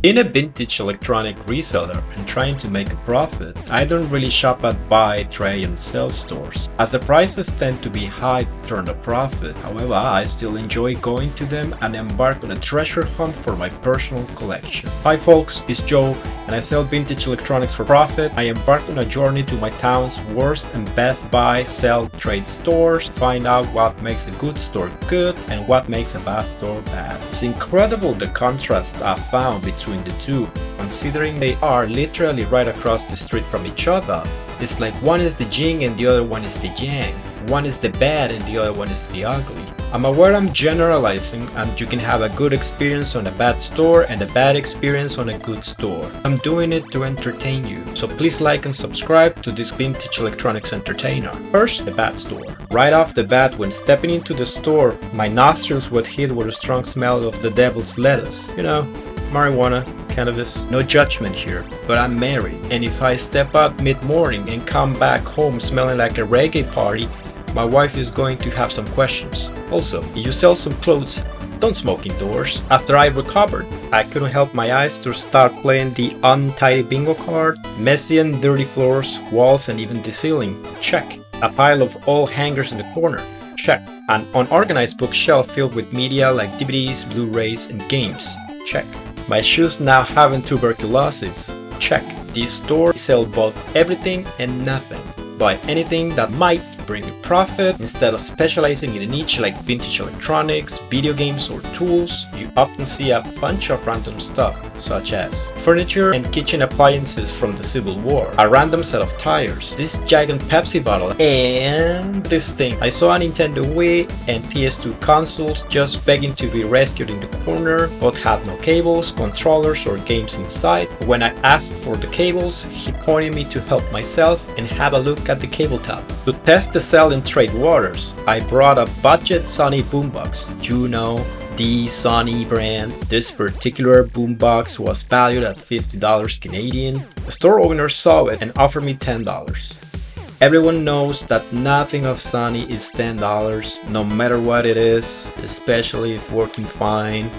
Being a vintage electronic reseller and trying to make a profit, I don't really shop at buy, trade and sell stores, as the prices tend to be high to turn a profit. However, I still enjoy going to them and embark on a treasure hunt for my personal collection. Hi folks, it's Joe and I sell vintage electronics for profit. I embarked on a journey to my town's worst and best buy, sell, trade stores, find out what makes a good store good and what makes a bad store bad. It's incredible the contrast I found between the two, considering they are literally right across the street from each other. It's like one is the yin and the other one is the yang. One is the bad and the other one is the ugly. I'm aware I'm generalizing and you can have a good experience on a bad store and a bad experience on a good store. I'm doing it to entertain you, so please like and subscribe to this vintage electronics entertainer. First, the bad store. Right off the bat, when stepping into the store, my nostrils were hit with a strong smell of the devil's lettuce. You know, marijuana, cannabis, no judgment here, but I'm married, and if I step out mid-morning and come back home smelling like a reggae party, my wife is going to have some questions. Also, if you sell some clothes, don't smoke indoors. After I recovered, I couldn't help my eyes to start playing the untidy bingo card, messy and dirty floors, walls and even the ceiling. Check. A pile of old hangers in the corner. Check. An unorganized bookshelf filled with media like DVDs, Blu-rays and games. Check. My shoes now having tuberculosis. Check. This store sells both everything and nothing. Buy anything that might bring a profit. Instead of specializing in a niche like vintage electronics, video games or tools, you often see a bunch of random stuff such as furniture and kitchen appliances from the Civil War, a random set of tires, this giant Pepsi bottle, and this thing. I saw a Nintendo Wii and PS2 consoles just begging to be rescued in the corner, but had no cables, controllers or games inside. When I asked for the cables, he pointed me to help myself and have a look at the cable top. To test the sell and trade waters, I brought a budget Sony Boombox. You know, the Sony brand. This particular boombox was valued at $50 Canadian. The store owner saw it and offered me $10. Everyone knows that nothing of Sony is $10, no matter what it is, especially if working fine.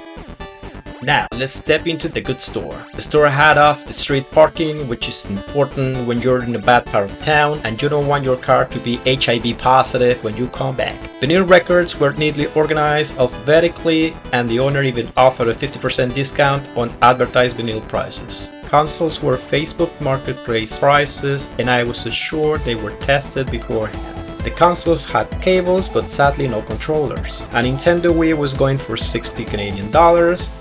Now, let's step into the good store. The store had off the street parking, which is important when you're in a bad part of town and you don't want your car to be HIV positive when you come back. Vinyl records were neatly organized alphabetically and the owner even offered a 50% discount on advertised vinyl prices. Consoles were Facebook Marketplace prices and I was assured they were tested beforehand. The consoles had cables but sadly no controllers. A Nintendo Wii was going for $60 Canadian,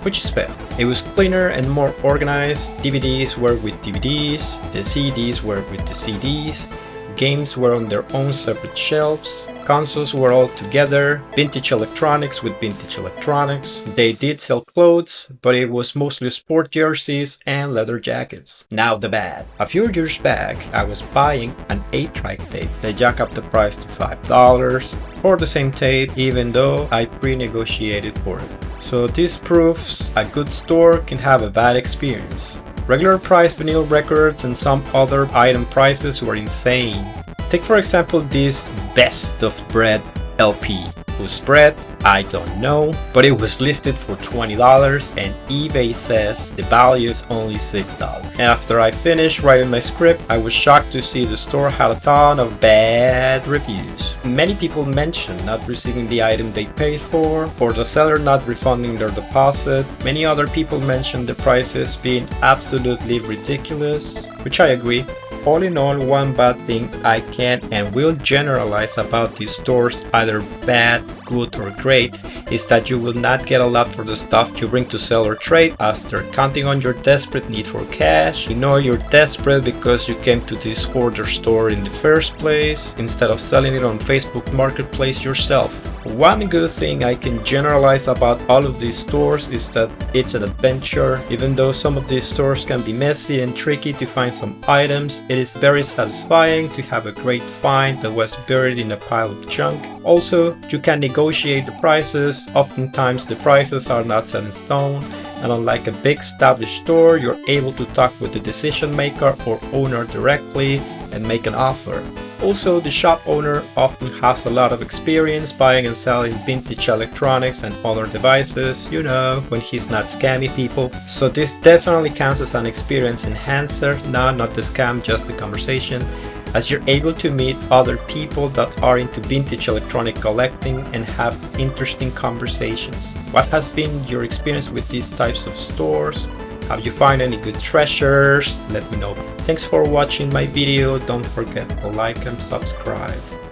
which is fair. It was cleaner and more organized. DVDs were with DVDs, the CDs were with the CDs, games were on their own separate shelves, consoles were all together, vintage electronics with vintage electronics. They did sell clothes, but it was mostly sport jerseys and leather jackets. Now the bad. A few years back, I was buying an 8-track tape. They jacked up the price to $5 for the same tape, even though I pre-negotiated for it. So this proves a good store can have a bad experience. Regular price vinyl records and some other item prices were insane. Take for example this Best of Bread LP. Whose bread? I don't know, but it was listed for $20 and eBay says the value is only $6. After I finished writing my script, I was shocked to see the store had a ton of bad reviews. Many people mentioned not receiving the item they paid for, or the seller not refunding their deposit. Many other people mentioned the prices being absolutely ridiculous, which I agree. All in all, one bad thing I can and will generalize about these stores, either bad, good or great, is that you will not get a lot for the stuff you bring to sell or trade, as they're counting on your desperate need for cash. You know you're desperate because you came to this hoarder store in the first place, instead of selling it on Facebook Marketplace yourself. One good thing I can generalize about all of these stores is that it's an adventure. Even though some of these stores can be messy and tricky to find some items, it is very satisfying to have a great find that was buried in a pile of junk. Also, you can negotiate the prices. Oftentimes the prices are not set in stone, and unlike a big established store, you're able to talk with the decision maker or owner directly and make an offer. Also, the shop owner often has a lot of experience buying and selling vintage electronics and other devices, you know, when he's not scamming people. So this definitely counts as an experience enhancer. No, not the scam, just the conversation, as you're able to meet other people that are into vintage electronic collecting and have interesting conversations. What has been your experience with these types of stores? Have you found any good treasures? Let me know. Thanks for watching my video. Don't forget to like and subscribe.